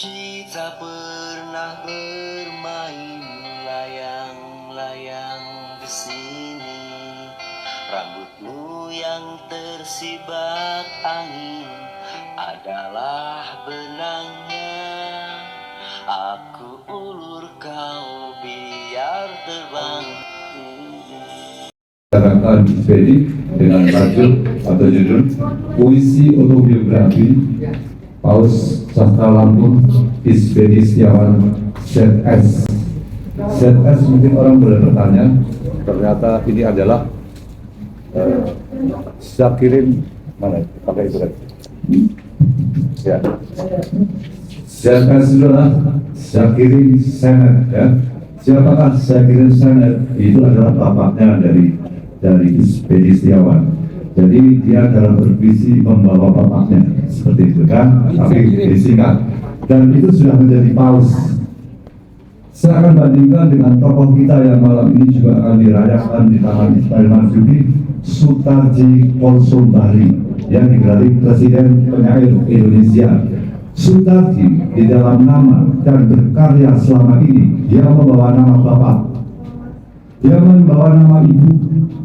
Kita pernah bermain layang-layang di sini. Rambutmu yang tersibak angin adalah benangnya. Aku ulur kau biar terbang. Bicarakan Fedi dengan tajuk atau judul Puisi Autobiografi Paus Sastra Lampung Fedi Setiawan ZS. ZS mungkin orang boleh bertanya, ternyata ini adalah Zakirin mana? Pakai itu kan? Ya. ZS adalah Zakirin Senet, ya. Siapakah Zakirin Senet? Itu adalah bapaknya dari Fedi Setiawan. Jadi dia dalam bervisi membawa bapaknya seperti itu kan, tapi disingkat. Dan itu sudah menjadi paus. Saya akan bandingkan dengan tokoh kita yang malam ini juga akan dirayakan di tangan Ismail Marzuki, Sutarji Polsombari yang digelari Presiden Penyair Indonesia. Sutarji di dalam nama dan berkarya selama ini dia membawa nama bapak, dia membawa nama ibu,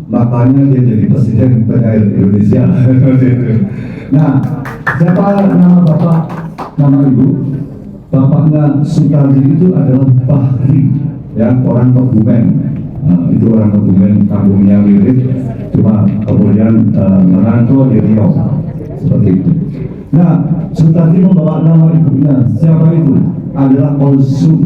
makanya dia jadi Presiden Penyair Indonesia. Nah, siapa nama bapak, nama ibu? Bapaknya Sutarji itu adalah Bahri, ya, orang Kebumen. Itu orang Kebumen, kampungnya mirip, cuma kemudian merantau di Riau, seperti itu. Nah, Sutarji membawa nama ibunya, siapa itu? Adalah Olsum.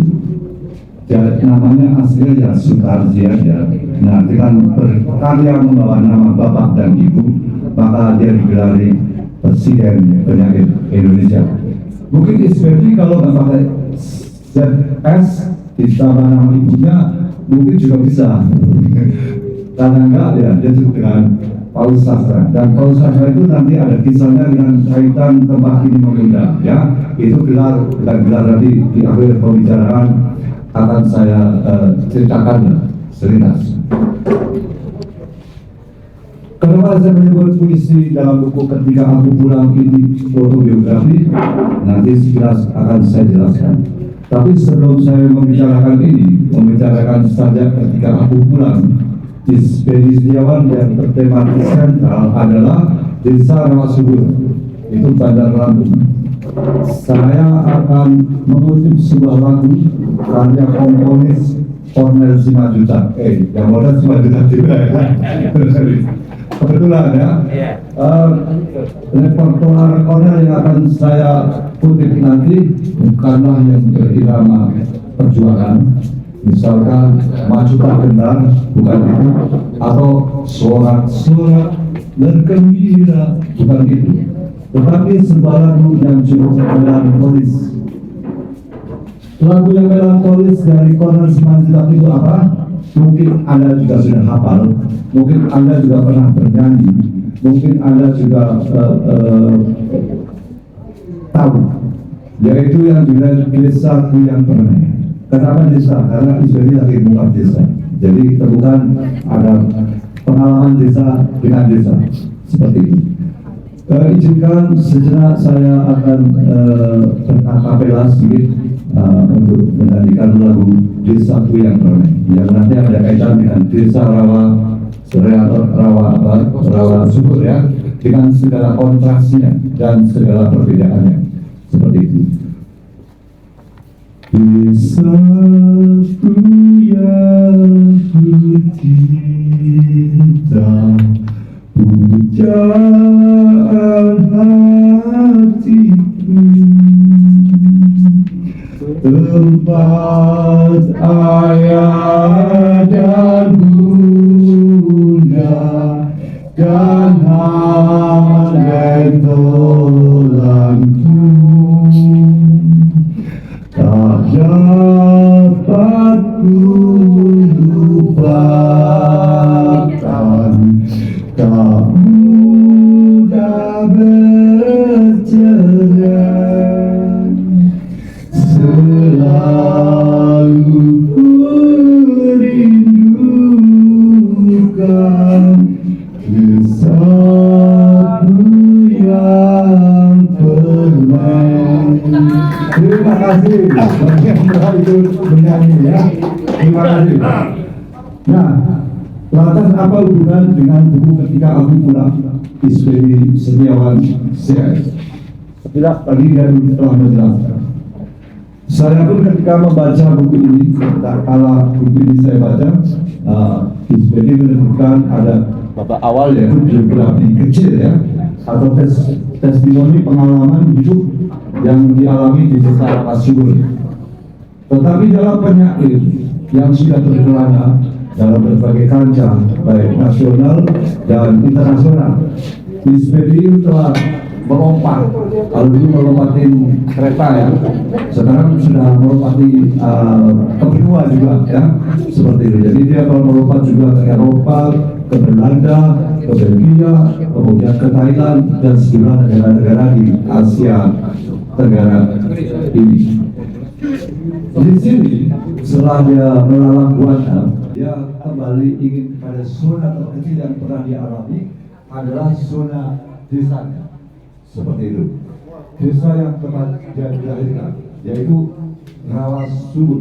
Jadi namanya aslinya ya Sutarji aja. Nah, dengan berkarya membawa nama bapak dan ibu, maka dia digelari Presiden Penyair Indonesia. Mungkin Isbedi kalau nggak pakai ZS ditambah nama ibunya mungkin juga bisa. Karena enggak ya dia disebut dengan Paus Sastra, dan Paus Sastra itu nanti ada kisahnya dengan kaitan tempat ini mengundang, ya. Itu gelar nanti di akhir pembicaraan akan saya ceritakan selintas. Kenapa saya menyebut puisi dalam buku Ketika Aku Pulang ini autobiografi? Nanti sekilas akan saya jelaskan. Tapi sebelum saya membicarakan ini, membicarakan saja Ketika Aku Pulang, Fedi Setiawan yang bertematik sentral adalah Desa Rawasubur, itu Bandar Lampung. Saya akan mengutip sebuah lagu karya komponis Cornel Simanjuntak. Yang modal Simanjuntak juga ya. Kebetulan ya, repertoar Cornel yang akan saya kutip nanti bukanlah yang berirama perjuangan, misalkan Maju Tak Gentar, bukan itu, atau sorak-sorak bergembira, bukan itu, tetapi sebuah lagu yang cukup melankolis. Lagu yang melankolis dari Cornel Simanjuntak itu apa? Mungkin Anda juga sudah hafal, mungkin Anda juga pernah bernyanyi, mungkin Anda juga tahu, yaitu yang judulnya Desa Yang Pernah. Kenapa desa? Karena Isbedi lagi mengungkap desa. Jadi temukan ada pengalaman desa dengan desa, seperti itu. Izinkan sejenak saya akan berkapela sedikit untuk menyanyikan lagu Desaku Yang Pernah, yang nanti ada kaitan dengan Desa Rawa Subur, ya, dengan segala kontrasnya dan segala perbedaannya, seperti itu. Desaku yang tercinta, pujaan hatiku, tempat ayah dan bunda dan lentolanku, tak dapat ku lupakan, tak mudah bercerai, selalu ku rindukan Desaku yang pernah. Terima kasih bagi yang itu menyanyi ya. Terima kasih. Nah, lantas apa hubungan dengan buku ketika aku pulang Isbedi Setiawan CS? Tidak tadi dia telah menjelaskan. Saya pun ketika membaca buku ini, kala buku ini saya baca, Isbedi menemukan ada babak awal yaitu biografi kecil ya, atau testimoni pengalaman hidup yang dialami di desa Rasubur. Tetapi dalam penyair yang sudah berkelana dalam berbagai kancah baik nasional dan internasional, Isbedi telah melompat. Kalau dulu melompatin kereta ya, sekarang sudah melompati ke benua juga ya, seperti itu. Jadi dia kalau melompat juga ke Eropa, ke Belanda, ke Belgia, kemudian ke Thailand dan sejumlah negara-negara di Asia Tenggara ini. Di sini setelah dia melalang buana, dia kembali ingin kepada zona terkecil yang pernah dialami adalah zona desanya. Seperti itu. Desa yang tempat dia dilahirkan, yaitu Rawasubur.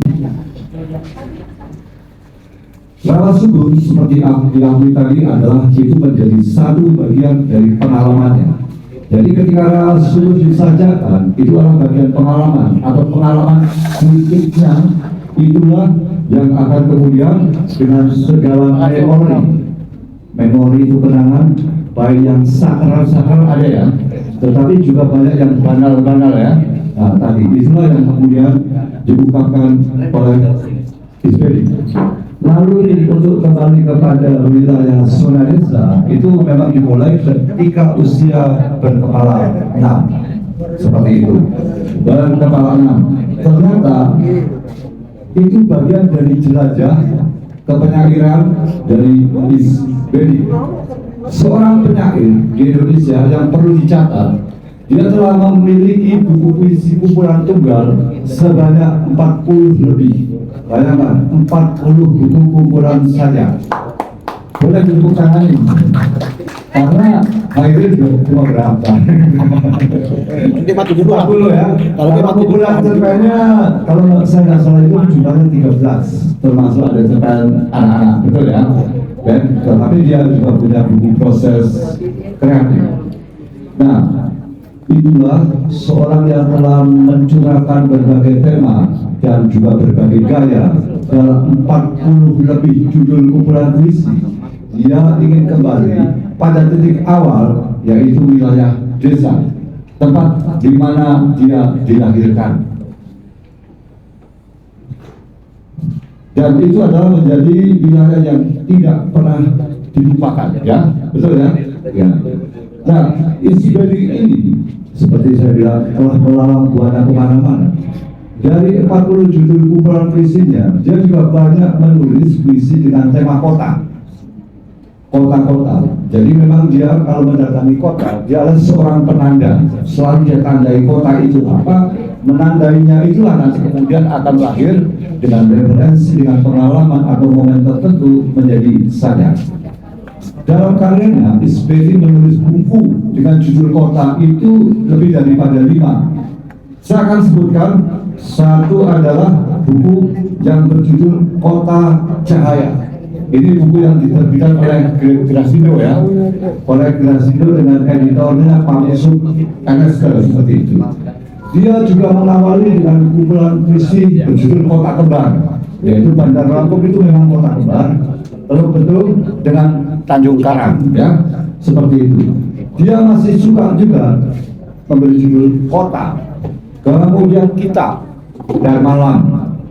Rawasubur seperti yang diakui tadi adalah itu menjadi satu bagian dari pengalamannya. Jadi ketika Rawasubur disajakan, itu adalah bagian pengalaman atau pengalaman hidupnya, itulah yang akan kemudian dengan segala memori itu kenangan, baik yang sakral ada ya, tetapi juga banyak yang banal ya. Nah, tadi itulah yang kemudian diungkapkan oleh Isbedi. Lalu ini untuk kembali kepada wilayah zona desa itu memang dimulai ketika usia berkepala 6, seperti itu. Berkepala 6 ternyata itu bagian dari jelajah kepenyairan dari Isbedi. Seorang penyair di Indonesia yang perlu dicatat, dia telah memiliki buku puisi kumpulan tunggal sebanyak 40 lebih. Bayangkan, 40 buku kumpulan saja. Boleh ditepuk tangan ini. Karena akhirnya cuma berapa? 40 ya. Kalau kumpulan cerpennya, kalau saya nggak salah itu jumlahnya 13, termasuk ada cerpen anak-anak, betul ya? Dan tetapi dia juga punya buku proses kreatif. Nah, itulah seorang yang telah mencurahkan berbagai tema dan juga berbagai gaya dalam 40 lebih judul kumpulan puisi. Dia ingin kembali pada titik awal, yaitu wilayah desa, tempat di mana dia dilahirkan. Dan itu adalah menjadi wilayah yang tidak pernah dilupakan, ya, betul ya? Ya. Nah, Isbedi ini seperti saya bilang telah melalang buana kemana-mana. Dari 40 judul kumpulan puisinya, dia juga banyak menulis puisi dengan tema kota. Kota-kota. Jadi memang dia kalau mendatangi kota, dia adalah seorang penanda. Selalu dia tandai kota itu apa, menandainya itulah nanti kemudian akan lahir dengan referensi, dengan pengalaman atau momen tertentu menjadi sadar. Dalam karyanya, Isbedi menulis buku dengan judul kota itu lebih daripada 5. Saya akan sebutkan, satu adalah buku yang berjudul Kota Cahaya. Ini buku yang diterbitkan oleh Grasindo ya, oleh Grasindo dengan editornya Pak Yusuf Enestel seperti itu. Dia juga mengawali dengan kumpulan puisi berjudul Kota Kembar, yaitu Bandar Lampung itu memang kota kembar, lalu betul dengan Tanjung Karang ya, seperti itu. Dia masih suka juga memberi judul kota. Kemudian Kita dan Malam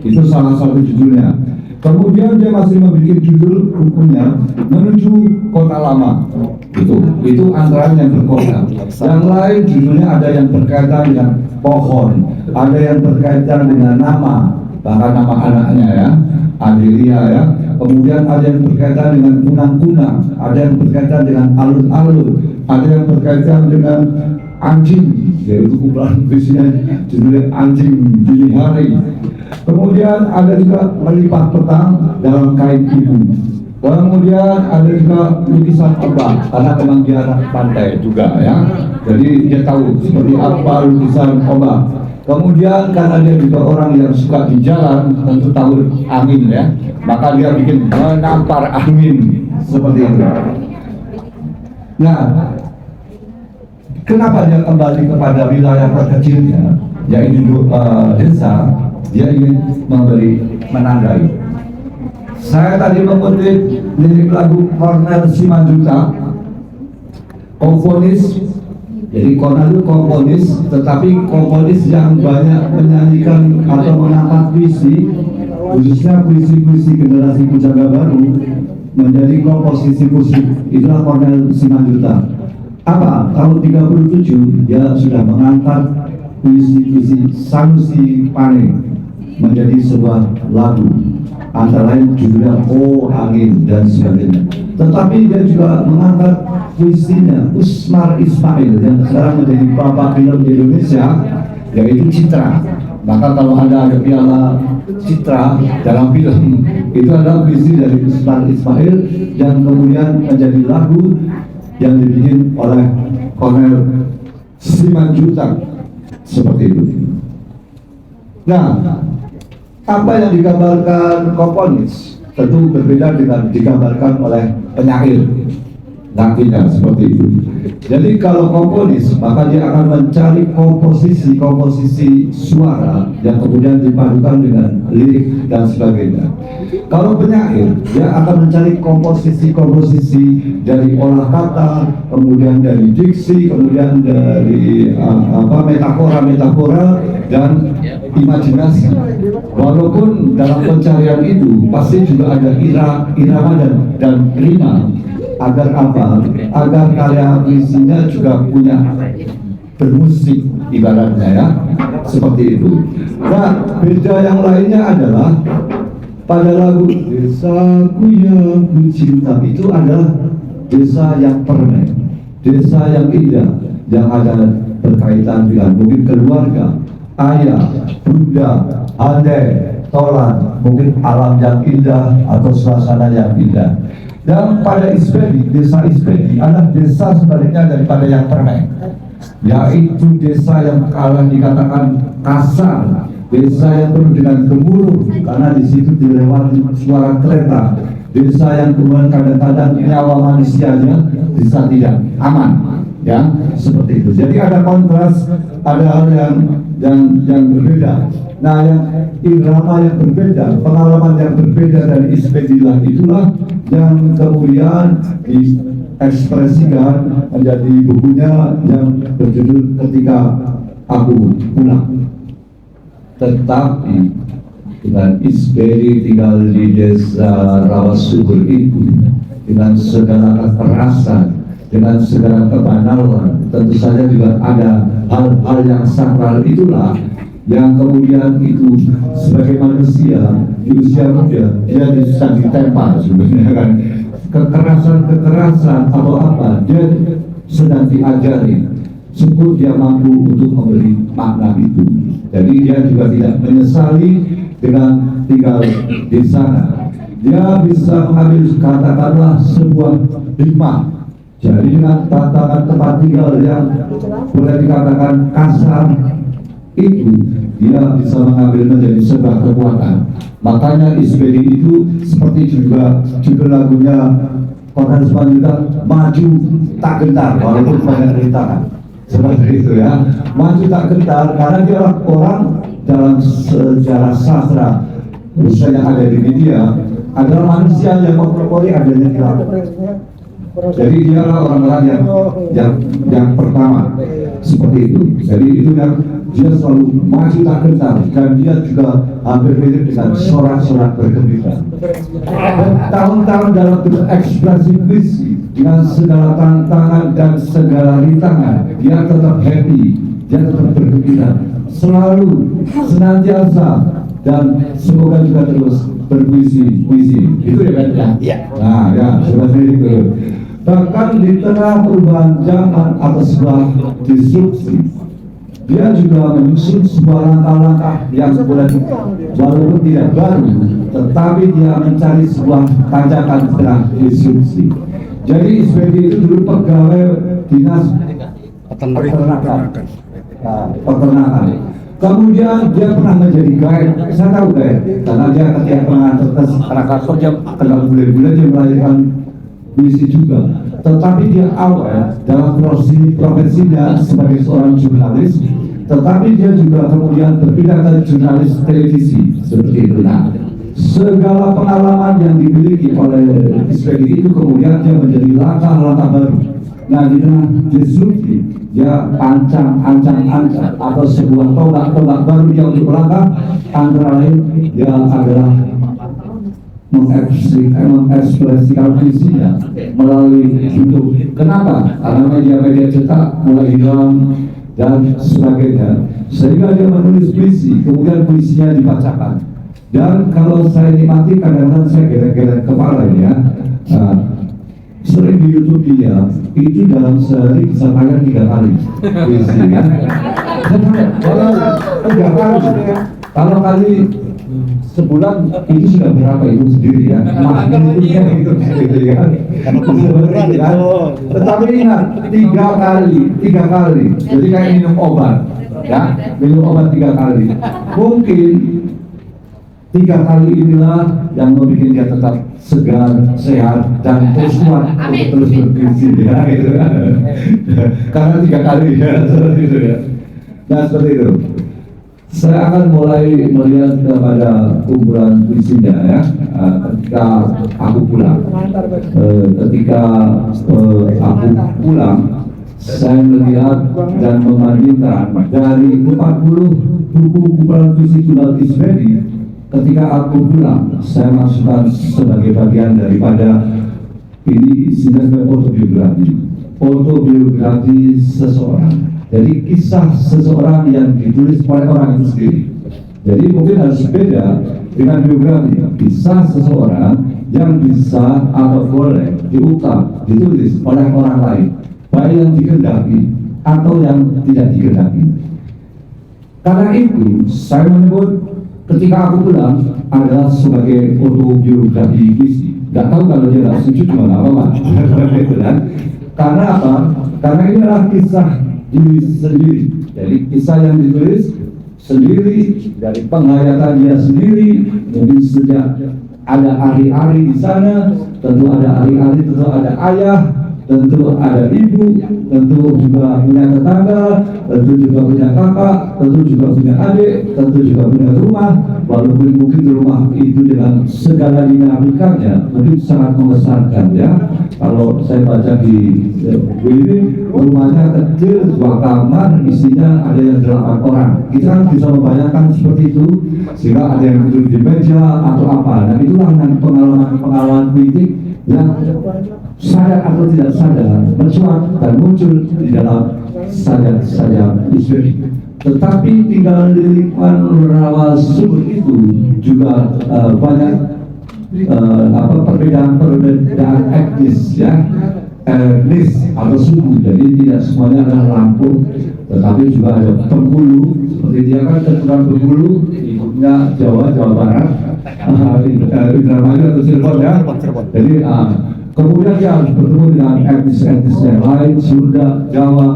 itu salah satu judulnya. Kemudian dia masih membuat judul bukunya Menuju Kota Lama. Itu antara yang berkota. Yang lain judulnya ada yang berkaitan dengan pohon, ada yang berkaitan dengan nama, bahkan nama anaknya ya, Adelia ya. Kemudian ada yang berkaitan dengan kunang-kunang, ada yang berkaitan dengan alun-alun, ada yang berkaitan dengan anjing, yaitu kumpulan puisinya judulnya Anjing Dini Hari. Kemudian ada juga Melipat Petang dalam Kain Ibu. Kemudian ada juga lukisan ombak, karena memang dia anak pantai juga ya. Jadi dia tahu seperti apa lukisan ombak. Kemudian karena dia juga orang yang suka di jalan, tentu tahu angin ya, maka dia bikin menampar angin seperti itu. Nah, kenapa dia kembali kepada wilayah terkecilnya, yaitu desa? Dia ingin menandai. Saya tadi mengutip lirik lagu Cornel Simanjuntak, komponis. Jadi Cornel itu komponis, tetapi komponis yang banyak menyanyikan atau mengangkat puisi, khususnya puisi-puisi generasi pujangga baru, menjadi komposisi musik. Itulah Cornel Simanjuntak. Apa? Tahun 37 dia sudah mengangkat puisi-puisi Sanusi Pane menjadi sebuah lagu, antara lain judulnya Oh Angin dan sebagainya. Tetapi dia juga mengangkat puisinya Usmar Ismail yang sekarang menjadi bapak film di Indonesia, yaitu Citra. Maka kalau ada piala Citra dalam film, itu adalah puisi dari Usmar Ismail yang kemudian menjadi lagu yang dibikin oleh Cornel Simanjuntak seperti itu. Nah, apa yang digambarkan komponis tentu berbeda dengan digambarkan oleh penyair nantinya seperti itu. Jadi kalau komponis, maka dia akan mencari komposisi suara yang kemudian dipadukan dengan lirik dan sebagainya. Kalau penyair, dia akan mencari komposisi dari olah kata, kemudian dari diksi, kemudian dari metafora dan imajinasi. Walaupun dalam pencarian itu pasti juga ada irama dan rima. Agar apa? Agar karya puisinya juga punya bermusik ibaratnya ya, seperti itu. Nah, beda yang lainnya adalah pada lagu Desaku Yang Ku Cinta itu adalah desa yang permen, desa yang indah, yang ada berkaitan dengan mungkin keluarga, ayah, bunda, ande, tolan, mungkin alam yang indah atau suasana yang indah. Dan pada Ispedi, desa Ispedi adalah desa sebaliknya daripada yang permen, yaitu desa yang kalah dikatakan kasar, desa yang penuh dengan gemuruh karena di situ dilewati suara kereta, desa yang kemudian kadang-kadang nyawa manusianya bisa tidak aman, ya seperti itu. Jadi ada kontras, ada hal yang berbeda. Nah, yang irama yang berbeda, pengalaman yang berbeda dari Ispedilah itulah yang kemudian diekspresikan menjadi bukunya yang berjudul Ketika Aku Pulang. Tetapi dengan Ispedi tinggal di desa Rawasubur itu, dengan segala kekerasan, dengan segala kebanalan, tentu saja juga ada hal-hal yang sakral itulah yang kemudian itu sebagai manusia di usia muda dia bisa ditempa sebenarnya kan, kekerasan atau apa dia sedang diajari, cukup dia mampu untuk memberi makna itu. Jadi dia juga tidak menyesali dengan tinggal di sana. Dia bisa mengambil katakanlah sebuah hikmah. Jadi dengan tatanan tempat tinggal yang boleh dikatakan kasar itu, dia bisa mengambil menjadi sebuah kekuatan. Makanya Ispedi itu seperti juga judul lagunya Cornel Simanjuntak, Maju Tak Gentar, walaupun banyak rintangan. Seperti itu ya, maju tak gentar karena dia orang dalam sejarah sastra khususnya yang ada di media adalah manusia yang mempelopori adanya khilafah. Jadi dia orang-orang yang pertama seperti itu. Jadi itu yang dia selalu maju tak gentar dan dia juga hampir mirip dengan sorak-sorak bergembira. Tahun-tahun dalam berekspresi puisi dengan segala tantangan dan segala rintangan, dia tetap happy, dia tetap bergembira, selalu senantiasa dan semoga juga terus berpuisi. Itu ya kan ya? Iya. Nah ya, seperti itu. Bahkan di tengah perubahan zaman atau sebuah disrupsi, dia juga menyusun sebuah langkah-langkah yang walaupun tidak baru, tetapi dia mencari sebuah tanjakan setelah disrupsi. Jadi Ispedi itu dulu pegawai dinas peternakan. Kemudian dia pernah menjadi guide, saya tahu guide, karena dia ketika mengantarkan masyarakat dia telah bulan-bulan dia melahirkan puisi juga. Tetapi dia awal dalam profesinya sebagai seorang jurnalis, tetapi dia juga kemudian berpindah ke jurnalis televisi seperti itu. Nah, segala pengalaman yang dimiliki oleh Isbedi itu kemudian dia menjadi langkah-langkah baru. Nah, di tengah disrupsi, dia ancang-ancang atau sebuah tonggak baru yang untuk melangkah, antara lain dia adalah mengekspresikan visinya melalui YouTube. Kenapa? Karena media-media cetak mulai hilang dan sebagainya, sehingga dia menulis puisi, kemudian puisinya dibacakan. Dan kalau saya nikmati, kadang-kadang saya geleng-geleng kepala ya. Sering di YouTube dia itu dalam sehari bisa tayang 3 kali puisi ya. 3 kali. Kalau kali sebulan itu sudah berapa itu sendiri ya. Maksudnya itu gitu ya. Tetapi ingat 3 kali. Jadi kayak minum obat ya, minum obat 3 kali. Mungkin 3 kali inilah yang membuat dia tetap segar, sehat, dan terus kuat untuk terus berpuisi ya, gitu. Karena 3 kali ya, seperti itu ya. Nah, seperti itu. Saya akan mulai melihat kepada kumpulan puisinya ya, ketika aku pulang. Ketika aku pulang, saya melihat dan membandingkan dari 40 buku kumpulan puisi Tunggal Isbedi. Ketika aku pulang, saya masukkan sebagai bagian daripada ini isinya sebagai autobiografi seseorang. Jadi kisah seseorang yang ditulis oleh orang itu sendiri. Jadi mungkin harus beda dengan biografi. Kisah seseorang yang bisa atau boleh diungkap, ditulis oleh orang lain, baik yang dikehendaki atau yang tidak dikehendaki. Karena itu saya menyebut ketika aku pulang adalah sebagai autobiografi puisi. Gak tahu kalau dia gak setuju cuma gak apa-apa. Karena apa? Karena ini adalah kisah diri sendiri. Jadi kisah yang ditulis sendiri dari penghayatan dia sendiri. Jadi sejak ada ari-ari di sana, tentu ada ari-ari, tentu ada ayah, tentu ada ibu, tentu juga punya tetangga, tentu juga punya kakak, tentu juga punya adik, tentu juga punya rumah. Walaupun mungkin rumah itu dengan segala dinamikanya mungkin sangat membesarkan ya. Kalau saya baca di buku ini, rumahnya kecil, 2 kamar, isinya ada yang 8 orang. Kita kan bisa membayangkan seperti itu, sehingga ada yang duduk di meja atau apa. Dan itulah pengalaman politik yang sadar atau tidak sadar mencuat dan muncul di dalam sajak-sajak Isbedi. Tetapi tinggal di lingkungan rawa subur itu juga banyak perbedaan etnis ya, etnis atau suku. Jadi tidak semuanya adalah Lampung, tetapi juga ada Bengkulu. Seperti dia kan keturunan Bengkulu, ibunya Jawa Barat, Indramayu atau Cirebon ya. Jadi kemudian dia harus bertemu dengan etnis-etnis yang lain, Sunda, Jawa,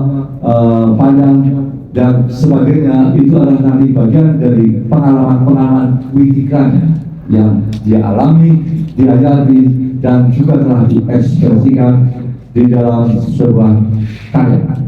Padang dan sebagainya. Itu adalah nanti bagian dari pengalaman-pengalaman widikannya yang dia alami, diajari, dan juga telah diekspresikan di dalam sebuah karya.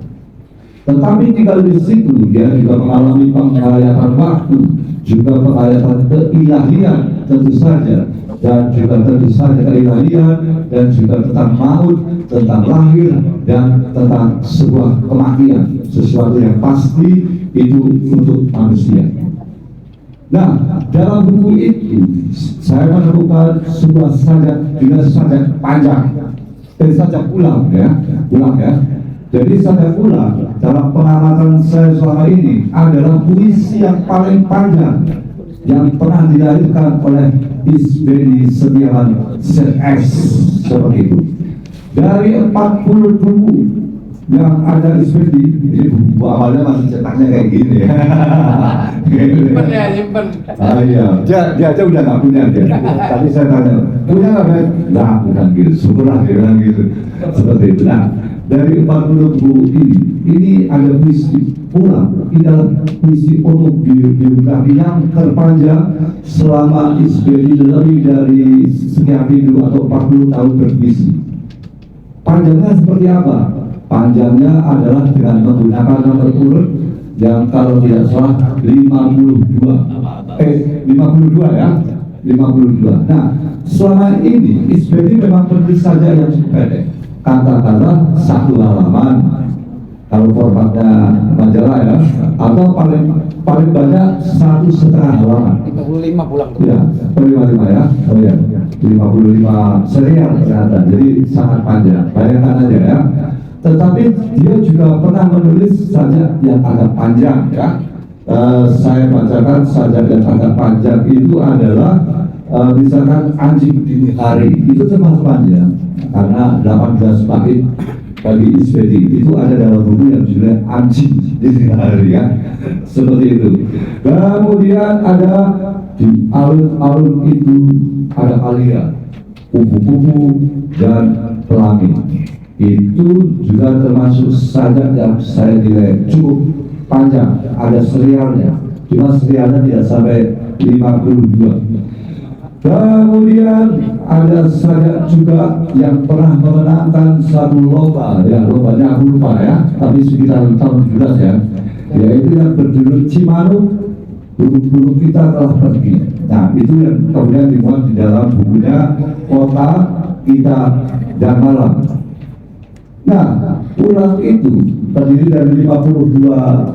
Tetapi tinggal di situ dia juga mengalami penghayatan waktu, juga penghayatan keilahian tentu saja, dan juga tentu saja keilahian, dan juga tentang maut, tentang lahir, dan tentang sebuah kematian, sesuatu yang pasti itu untuk manusia. Nah, dalam buku itu saya menemukan sebuah sajak dengan sajak panjang, sajak ulang ya. Jadi sajak ulang dalam pengamatan saya selama ini adalah puisi yang paling panjang yang pernah dilahirkan oleh Isbedi Setiawan ZS seperti itu. Dari 40 buku yang ada Isbedi, ini buku awalnya masih cetaknya kayak gini ya. Nyimpen. Iya, dia aja udah nggak punya dia. Tadi saya tanya, punya nggak? Nah, bukan gitu. Syukurlah dia bilang gitu. Seperti itu. Nah, dari 40 buku ini ini ada puisi pula, ini adalah puisi autobiografi yang terpanjang selama Isbedi lebih dari sekian minggu atau 40 tahun berpuisi. Panjangnya seperti apa? Panjangnya adalah dengan menggunakan nomor urut yang kalau tidak salah 52 ya, 52. Nah, selama ini Isbedi memang menulis saja yang cukup pendek, kata-kata satu halaman kalau formatnya majalah ya, atau paling banyak 1,5 halaman. 55 pulang tuh. Ya, 55 ya. Oh ya, 55 serial ternyata. Jadi sangat panjang. Bayangkan aja ya. Tetapi dia juga pernah menulis sajak yang agak panjang ya. Saya bacakan sajak yang agak panjang itu adalah misalkan Anjing Dini Hari, itu termasuk panjang karena 18 bait bagi Isbedi itu ada dalam buku yang judulnya Anjing Dini Hari ya, seperti itu. Kemudian ada di alun-alun itu ada Alia, kupu-kupu dan pelangi. Itu juga termasuk sajak yang saya nilai cukup panjang, ada serialnya, cuma serialnya tidak sampai 52. Kemudian ada sajak juga yang pernah memenangkan satu lomba, ya lombanya aku lupa ya, tapi sekitar tahun 17 ya, yaitu yang berjudul Cimanuk, burung-burung kita telah pergi. Nah itu yang kemudian dimuat di dalam bukunya Kota Kita dan Malam. Nah, ulang itu terdiri dari 55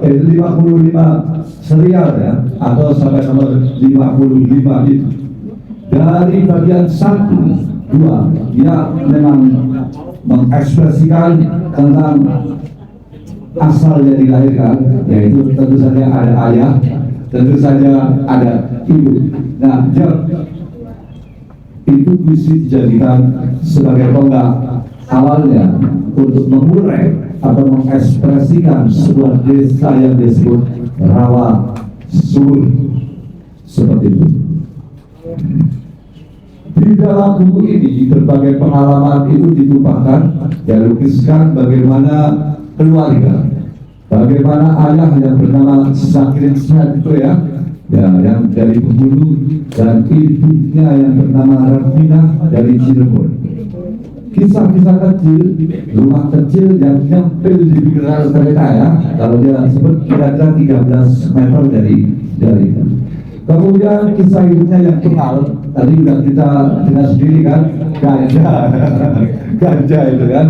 serial ya, atau sampai nomor 55 itu. Dari bagian 1, 2, dia memang mengekspresikan tentang asal yang dilahirkan, yaitu tentu saja ada ayah, tentu saja ada ibu. Nah, itu bisa dijadikan sebagai tonggak awalnya untuk mengurai atau mengekspresikan sebuah desa yang disebut rawa subur, seperti itu. Di dalam buku ini berbagai pengalaman itu ditumpahkan, dilukiskan bagaimana keluarga, bagaimana ayah yang bernama Zakirin Smith itu ya, yang dari Bengkulu, dan ibunya yang bernama Rafina dari Cirebon. Kisah-kisah kecil, rumah kecil yang nyempil di pikiran kereta ya, kalau dia sebut kira-kira 13 meter dari itu. Kemudian kisah ibunya yang kenal, tadi juga kita dengar sendiri kan, ganja itu kan,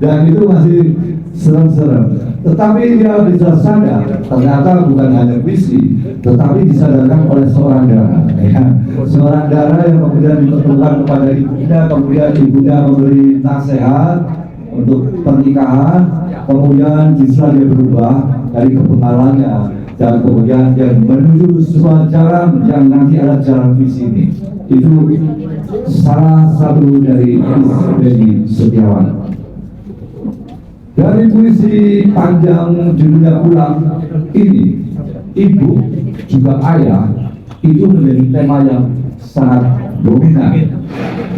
dan itu masih serem-serem. Tetapi dia bisa sadar, ternyata bukan hanya puisi, tetapi disadarkan oleh seorang dara, ya. Seorang dara yang kemudian dipertemukan kepada ibunya, kemudian ibunya memberi nasihat untuk pernikahan, kemudian bisa dia berubah dari kebenarannya, dan kemudian dia menuju sebuah jalan yang nanti ada jalan visi ini. Itu salah satu dari Isbedi Setiawan. Dari puisi panjang judulnya Ulang ini, ibu juga ayah itu menjadi tema yang sangat dominan.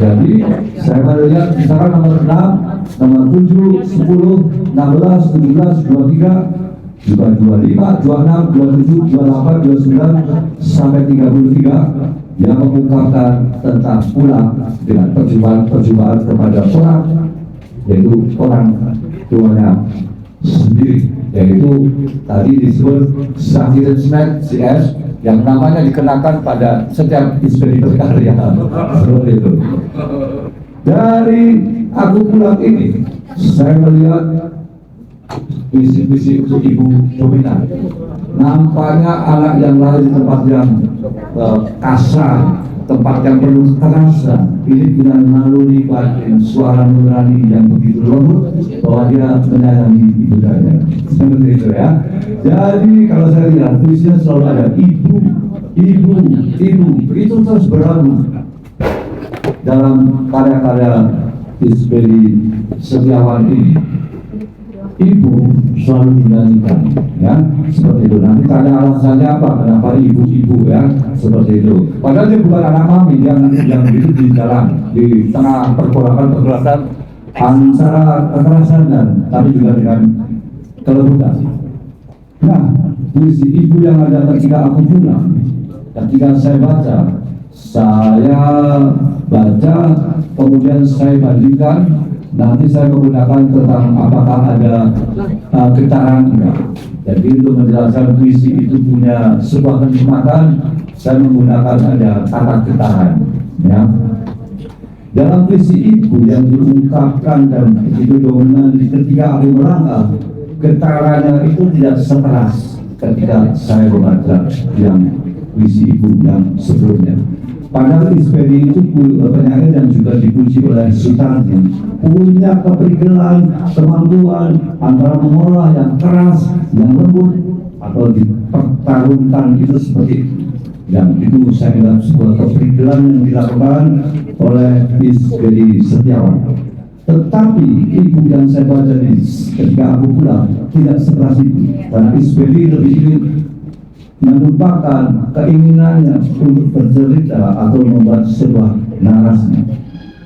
Jadi saya melihat misalkan nomor 6, nomor 7, 10, 16, 17, 23, juga 25, 26, 27, 28, 29 sampai 33 yang mengungkapkan tentang pulang dengan perjumpaan kepada orang, yaitu orang tuanya sendiri, yaitu tadi disebut Zakirin Smith CS yang namanya dikenakan pada setiap Isbedi berkarya, seperti itu. Dari Aku Pulang ini saya melihat visi-visi untuk ibu dominan. Nampaknya anak yang lahir di tempat yang kasar, tempat yang penuh kekerasan, ini dengan naluri batin, suara nurani yang begitu lembut bahwa dia menyayangi ibundanya, seperti itu ya. Jadi kalau saya lihat visinya selalu ada ibu, itu terus berlalu dalam karya-karya Isbedi Setiawan ini. Ibu selalu dinyanyikan, ya, seperti itu. Nanti tanya alasannya apa, kenapa ibu-ibu, ya, seperti itu. Padahal dia bukan anak mami yang hidup di dalam, di tengah pergolakan antara kekerasan dan tapi juga dengan kelebutan. Nah, puisi ibu yang ada ketika aku pulang, ketika saya baca, kemudian saya bandingkan, nanti saya menggunakan tentang apakah ada getaran enggak. Jadi untuk menjelaskan puisi itu punya sebuah kenikmatan, saya menggunakan ada kata getaran. Ya. Dalam puisi ibu yang diungkapkan dan itu dominan ketika aku melangkah, getarannya itu tidak sekeras ketika saya membaca yang puisi ibu yang sebelumnya. Padahal Ispedi itu penyair yang juga dipuji oleh Sutardi, punya keprigelan, kemampuan antara mengolah yang keras, yang lembut, atau dipertarungkan itu seperti itu. Yang itu saya lihat sebuah keprigelan yang dilakukan oleh Ispedi Setiawan. Tetapi ibu yang saya baca ketika aku pulang tidak sekeras itu, karena Ispedi lebih ingin melupakan keinginannya untuk bercerita atau membuat sebuah narasi.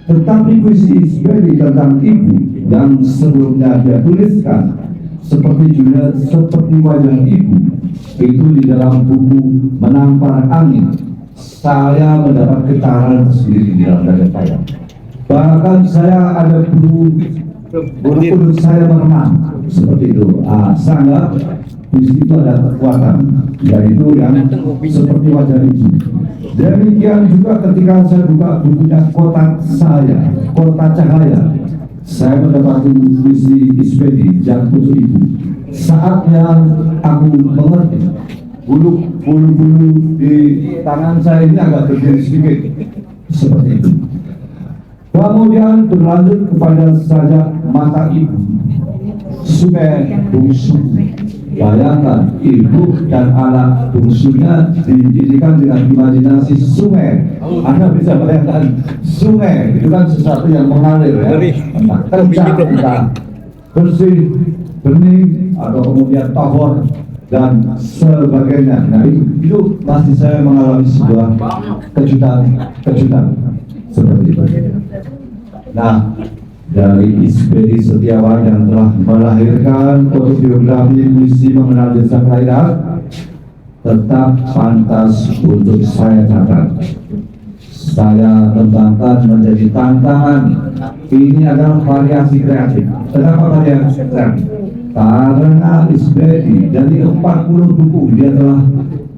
Tetapi puisi Ispedi tentang ibu yang sebelumnya dia tuliskan seperti wajah ibu itu di dalam buku Menampar Angin, saya mendapat getaran tersendiri di dalam dada saya. Bahkan saya ada bulu kuduk saya merenang seperti itu. Sangat di situ ada kekuatan, yaitu yang seperti wajah ibu. Demikian juga ketika saya buka bukunya Kota Saya, Kota Cahaya, saya mendapati puisi Ispedi yang untuk ibu. Saatnya aku mengerti, bulu-bulu di tangan saya ini agak berdiri sedikit, seperti itu. Kemudian berlanjut kepada sajak mata ibu, sungai bungsu. Bayangkan ibu dan anak bungsunya dididikan dengan imajinasi sungai. Anda bisa bayangkan sungai itu kan sesuatu yang mengalir ya, entah kencang, entah bersih, bening, atau kemudian tohor dan sebagainya. Nah itu pasti saya mengalami sebuah kejutan seperti itu. Nah, dari Ispedi Setiawan yang telah melahirkan autobiografi puisi mengenal desa kelahiran, tetap pantas untuk saya catat. Saya kembangkan menjadi tantangan. Ini adalah variasi kreatif. Kenapa variasi kreatif? Karena Ispedi dari 40 buku dia telah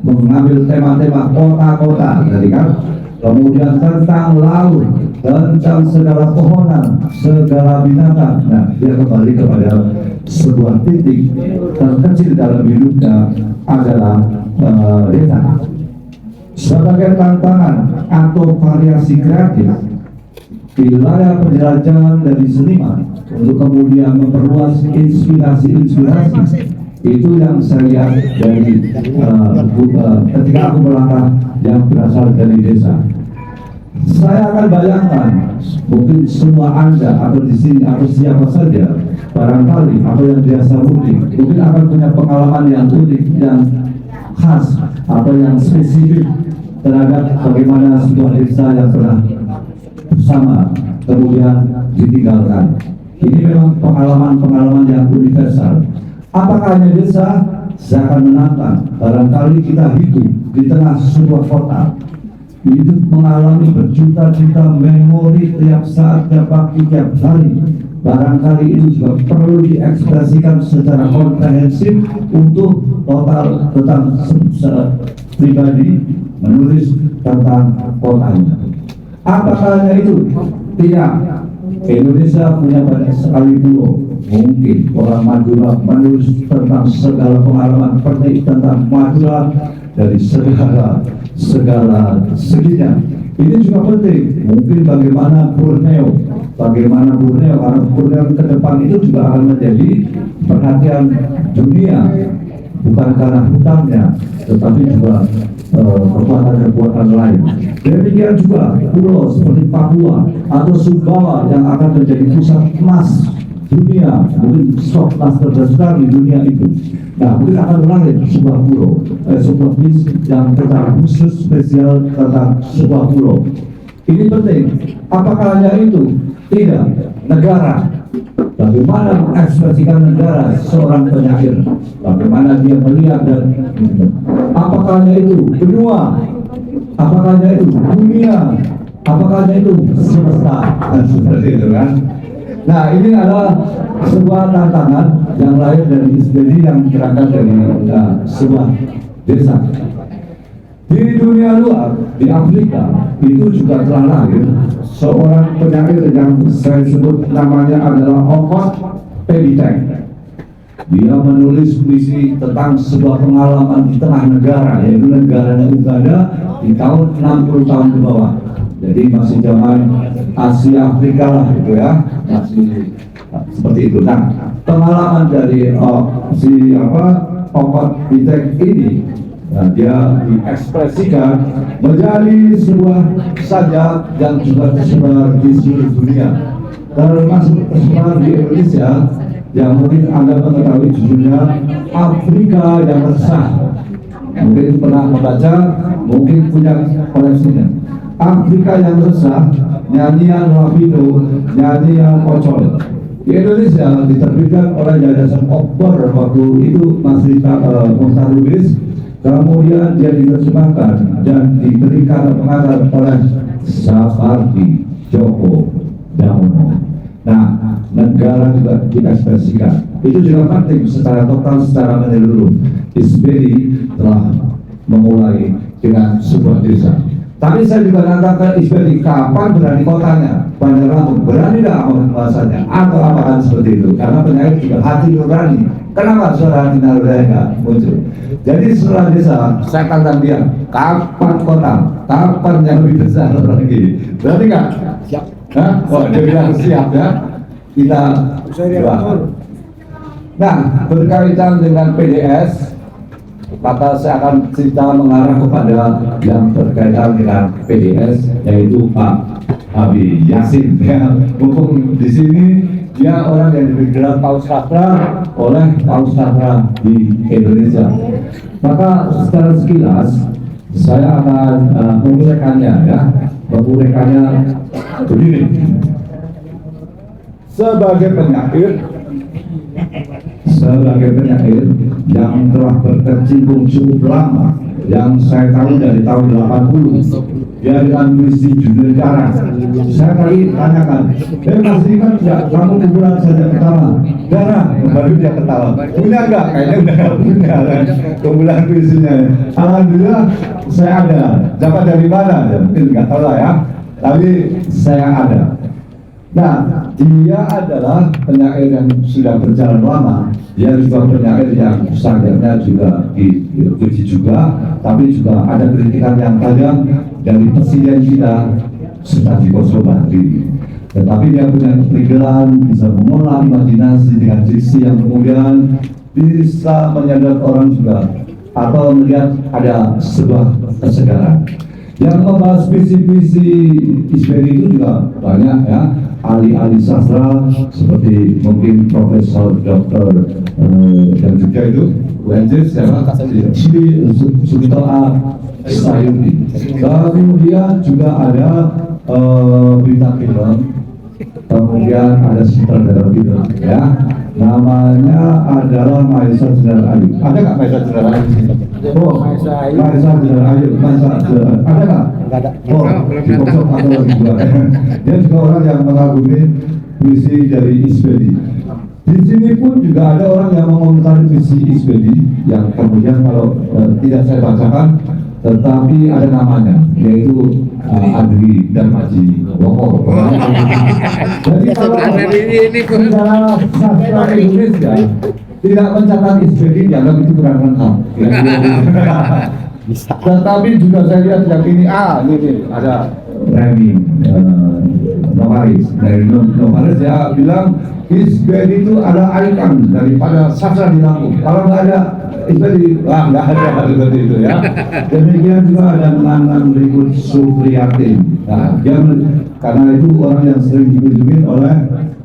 mengambil tema-tema kota-kota, tadi kan? Kemudian tentang laut, tentang segala pohonan, segala binatang. Nah, dia kembali kepada sebuah titik terkecil dalam hidupnya adalah desa. Sebagai tantangan atau variasi kreatif, wilayah penjelajahan dari seniman untuk kemudian memperluas inspirasi itu yang saya lihat dari ketika aku melangkah yang berasal dari desa. Saya akan bayangkan mungkin semua Anda atau di sini atau siapa saja barangkali atau yang biasa mudik mungkin akan punya pengalaman yang unik, yang khas atau yang spesifik terhadap bagaimana sebuah desa yang pernah bersama kemudian ditinggalkan. Ini memang pengalaman-pengalaman yang universal. Apakah hanya desa? Saya akan menantang. Barangkali kita hidup di tengah sebuah kota, hidup mengalami berjuta-juta memori tiap saat, tiap pagi, tiap hari. Barangkali itu juga perlu diekspresikan secara komprehensif untuk total tentang pribadi menulis tentang kotanya. Apakah hanya itu? Tidak. Indonesia punya banyak sekali pulau. Mungkin orang Madura menulis tentang segala pengalaman pernik tentang Madura dari segala seginya. Ini juga penting. Mungkin bagaimana Borneo, karena Borneo ke depan itu juga akan menjadi perhatian dunia, bukan karena hutannya, tetapi juga kekuatan-kekuatan lain. Demikian juga pulau seperti Papua atau Sumbawa yang akan menjadi pusat emas dunia, mungkin stok emas terbesar di dunia itu. Nah, mungkin akan lahir sebuah pulau, sebuah bis yang tentang khusus spesial tentang sebuah pulau. Ini penting. Apakah hanya itu? Tidak. Negara. Bagaimana mengekspresikan negara seorang penyair? Bagaimana dia melihat dan apakah hanya itu? Benua. Apakah hanya itu? Dunia. Apakah hanya itu? Semesta. Dan seperti itu kan. Nah, ini adalah sebuah tantangan yang lahir dari Isbedi yang berangkat dari sebuah desa. Di dunia luar, di Afrika, itu juga telah lahir seorang penyair yang saya sebut namanya adalah Okot Peditek. Dia menulis puisi tentang sebuah pengalaman di tengah negara, yaitu negaranya Uganda di tahun 60 tahun ke bawah. Jadi masih zaman Asia Afrika lah gitu ya, masih seperti itu. Nah, pengalaman dari Okot Peditek ini, dia diekspresikan menjadi sebuah sajak yang juga tersebar di seluruh dunia, termasuk tersebar di Indonesia yang mungkin Anda mengetahui judulnya Afrika yang Resah. Mungkin pernah membaca, mungkin punya koleksinya. Afrika yang Resah, nyanyian Rapido, nyanyian Pocol. Di Indonesia diterbitkan oleh Yayasan Obor waktu itu masih Muhtar Lubis. Kemudian dia diterjemahkan dan diberikan pengarang oleh Sapardi Djoko Damono. Nah, negara juga diekspresikan. Itu juga penting secara total, secara menyeluruh. Isbedi telah memulai dengan sebuah desa. Tapi saya juga nantang Isbedi, kapan berani kotanya? Bandar Lampung, berani nggak bahasanya? Atau apaan seperti itu? Karena penyair juga hati nurani. Kenapa suara hati nurani nggak muncul? Jadi setelah desa, saya tantang dia, kapan kota? Kapan yang lebih besar lagi? Berani nggak? Siap. Hah? Oh, dia bilang siap ya. Kita doakan. Nah, berkaitan dengan PDS, maka saya akan cerita mengarah kepada yang berkaitan dengan PDS, yaitu Pak Abi Yasin. Ya, mumpung di sini dia orang yang diberi gelar Paus Sastra oleh Paus Sastra di Indonesia. Maka secara sekilas saya akan menguraikannya ya, begini. Sebagai penyair yang telah berkecimpung cukup lama, yang saya tahu dari tahun 80, dia dengan puisi judul Darah. Saya tadi tanyakan, Mas ini kan kamu kumpulan saja pertama, Darah, baru dia ketawa. Punya enggak? Kayaknya udah enggak punya kan, kumpulan puisinya. Alhamdulillah saya ada. Dapat dari mana? Ya, mungkin enggak tahu lah ya. Tapi saya ada. Nah, dia adalah penyair yang sudah berjalan lama. Dia juga penyair yang standarnya juga dipuji juga, tapi juga ada kritikan yang tajam dari presiden kita, Sutadi Kosobahri. Tetapi dia punya ketegaran, bisa mengolah imajinasi dengan diksi yang kemudian bisa menyadar orang juga, atau melihat ada sebuah kesegaran. Yang membahas visi-visi Isbedi itu juga banyak ya, ahli-ahli sastra seperti mungkin Profesor Dr. dan juga itu UNJ siapa? Sugito A. Sayuti. Kemudian juga ada berita film, kemudian ada sutradara film ya, namanya adalah Maesa Jenar Ayu. Ada nggak Maesa Jenar Ayu? Oh, Maesa Jenar Ayu, ada nggak? Nggak ada. Oh, di pojok atau lagi dua. Dia juga orang yang mengagumi puisi dari Isbedi. Di sini pun juga ada orang yang mengomentari puisi Isbedi yang kemudian kalau tidak saya bacakan, tetapi ada namanya, yaitu Adri Darmaji Woko. Jadi kalau sastra Indonesia tidak mencatat Isbedi, dianggap itu kurang lengkap. Tetapi juga saya lihat yang ini, ini ada Remy Novaris. Dari Novaris dia bilang Isbedi itu ada ikon daripada sastra di Lampung. Kalau nggak ada Isbedi, nggak ada seperti itu ya. Demikian juga ada Nanan Ribut Supriyatin. Nah, dia karena itu orang yang sering dikunjungi oleh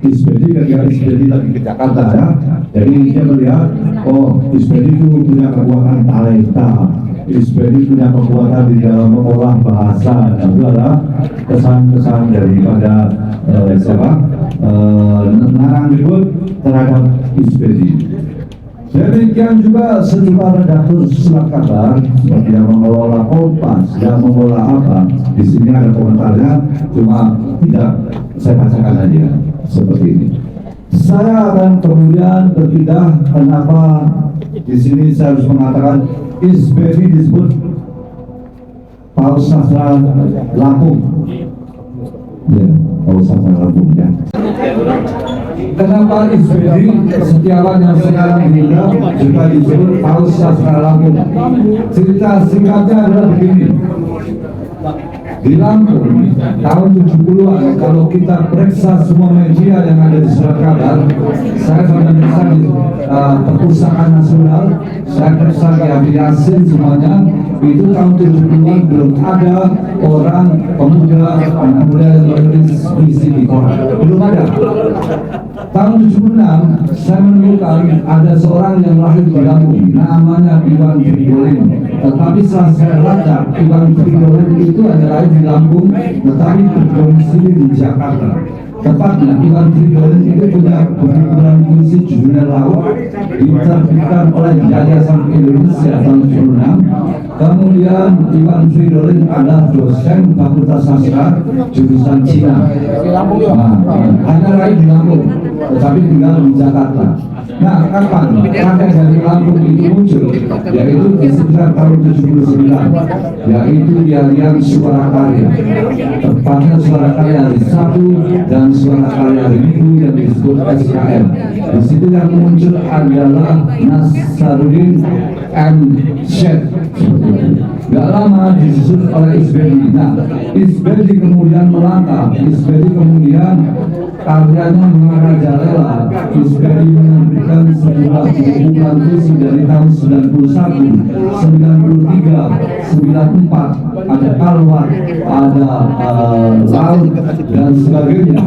Isbedi ketika Isbedi lagi ke Jakarta ya. Jadi dia melihat, oh Isbedi itu punya kekuatan talenta ISBEDI punya kekuatan di dalam mengolah bahasa, itu adalah kesan-kesan daripada Narang Ribut terhadap ISBEDI. Demikian juga sejumlah redaktur surat kabar seperti yang mengelola Kompas, yang mengelola apa. Di sini ada komentarnya, cuma tidak saya bacakan aja seperti ini. Saya akan kemudian berpindah kenapa di sini saya harus mengatakan ISBEDI disebut Paus Sastra Lampung. Ya, Paus Sastra Lampung ya. Kenapa ISBEDI Setiawan yang sekarang meninggal juga disebut Paus Sastra Lampung? Cerita singkatnya adalah begini. Di Lampung tahun 70-an, kalau kita periksa semua media yang ada di surat kabar, saya periksa di Perpustakaan Nasional, saya periksa di Abi Yasin semuanya, itu tahun 70-an belum ada orang pemuda anak muda yang menulis puisi di koran, belum ada. Tahun 76 saya menemukan ada seorang yang lahir di Lampung, namanya Iwan Frigolen. Tetapi setelah saya baca, Iwan Frigolen itu adalah di Lampung, tetapi berdomisili di Jakarta. Tepatnya Iwan Frigolen itu punya kumpulan puisi Judulnya Laut, diterbitkan oleh Yayasan Indonesia tahun 76. Kemudian Iwan Frigolen adalah dosen Fakultas Sastra jurusan Cina. Hanya lahir di Lampung, tetapi tinggal di Jakarta. Nah, kapan karya dari Lampung itu muncul? Yaitu di sekitar tahun 79, yaitu di harian Suara Karya. Tepatnya Suara Karya hari Sabtu dan Suara Karya hari Minggu yang disebut SKM. Di situ yang muncul adalah Nasaruddin M. Syed. Gak lama disusun oleh ISBEDI. Nah, ISBEDI kemudian melangkah. ISBEDI kemudian karyanya merajalela. ISBEDI menerbitkan sejumlah kumpulan puisi dari tahun 91, 93, 94, ada Kalwat, ada Laut dan sebagainya.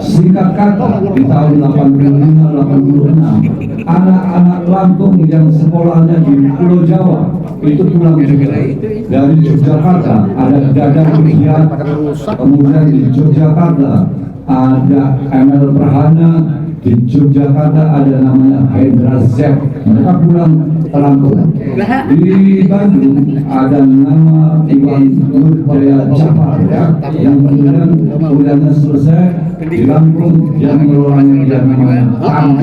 Singkat kata, di tahun 85-86, anak-anak Lampung yang sekolahnya di Pulau Jawa itu pulang juga. Dari Yogyakarta ada Dadang Ruhyat, kemudian di Yogyakarta ada Emil Prahana, di Yogyakarta ada namanya Hendra Zek, mereka pulang ke Lampung. Di Bandung ada nama Iwan Nurjaya Jafar ya, yang kemudian kuliahnya selesai di Lampung, yang mengelolanya dia namanya Tam.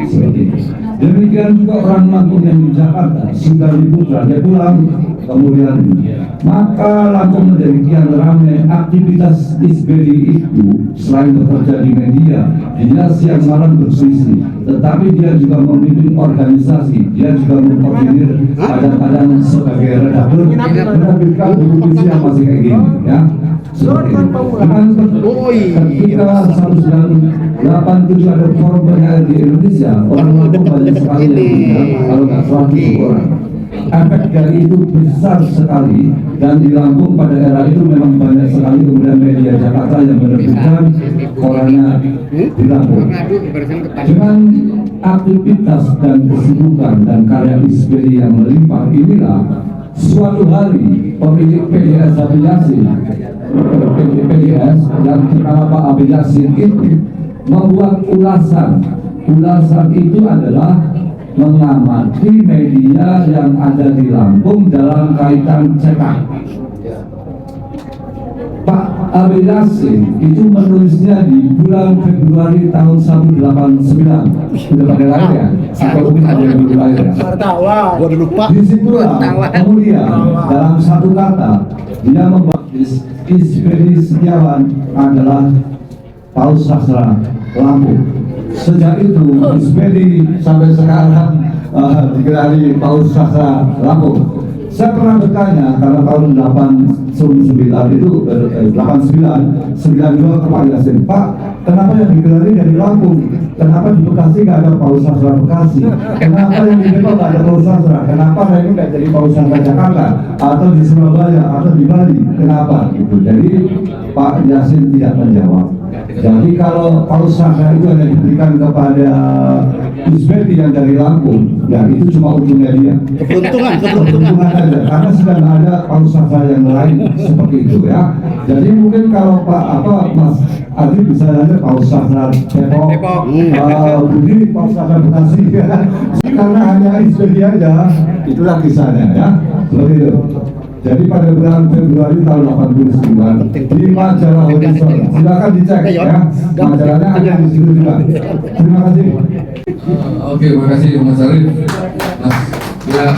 Seperti itu. Demikian juga orang Lampung yang di Jakarta sudah Putra, dia pulang kemudian. Maka Lampung menjadi kian ramai aktivitas ISBEDI itu. Selain bekerja di media, dia siang malam berpuisi, tetapi dia juga memimpin organisasi, dia juga mengkoordinir kadang-kadang sebagai redaktur menerbitkan buku puisi yang masih kayak gini ya. Dengan ketika 1987 ada forum penyair di Indonesia, orang Lampung banyak sekali kalau nggak 100 orang. Efek dari itu besar sekali, dan di Lampung pada era itu memang banyak sekali kemudian media Jakarta yang menerbitkan korannya di Lampung. Dengan aktivitas dan kesibukan dan karya ISBEDI yang melimpah inilah, suatu hari pemilik PDS Abi Yasin, PDS yang bernama Pak Abi Yasin itu membuat ulasan. Ulasan itu adalah mengamati media yang ada di Lampung dalam kaitan cetak. Pak Abi Yasin itu menulisnya di bulan Februari tahun 1989. Sudah pada lahir ya? Atau mungkin ada yang belum lahir ya? Gua udah lupa. Disitulah kemudian dalam satu kata dia membaptis ISBEDI Setiawan adalah Paus Sastra Lampung. Sejak itu ISBEDI sampai sekarang digelari Paus Sastra Lampung. Saya pernah bertanya karena tahun 89 itu 92 ke Pak Yasin, Pak, kenapa yang digelari dari Lampung? Kenapa di Bekasi nggak ada Paus Sastra Bekasi? Kenapa yang di Depok nggak ada Paus Sastra? Kenapa ini nggak jadi Paus Sastra Jakarta atau di Surabaya atau di Bali? Kenapa? Gitu. Jadi Pak Yasin tidak menjawab. Jadi kalau paus saka itu hanya diberikan kepada Isbedi yang dari Lampung, ya itu cuma ujungnya dia. Keberuntungan aja, karena sedang ada paus saka yang lain seperti itu ya. Jadi mungkin kalau Mas Adi bisa ada paus saka Depok, Budi paus saka Bekasi ya. Karena hanya Isbedi aja, itulah kisahnya ya. Seperti itu. Jadi pada bulan Februari tahun 89 di majalah Horizon, silakan dicek ya, majalahnya ada di situ juga. Terima kasih. Oke, terima kasih Mas Arif. Mas, ya.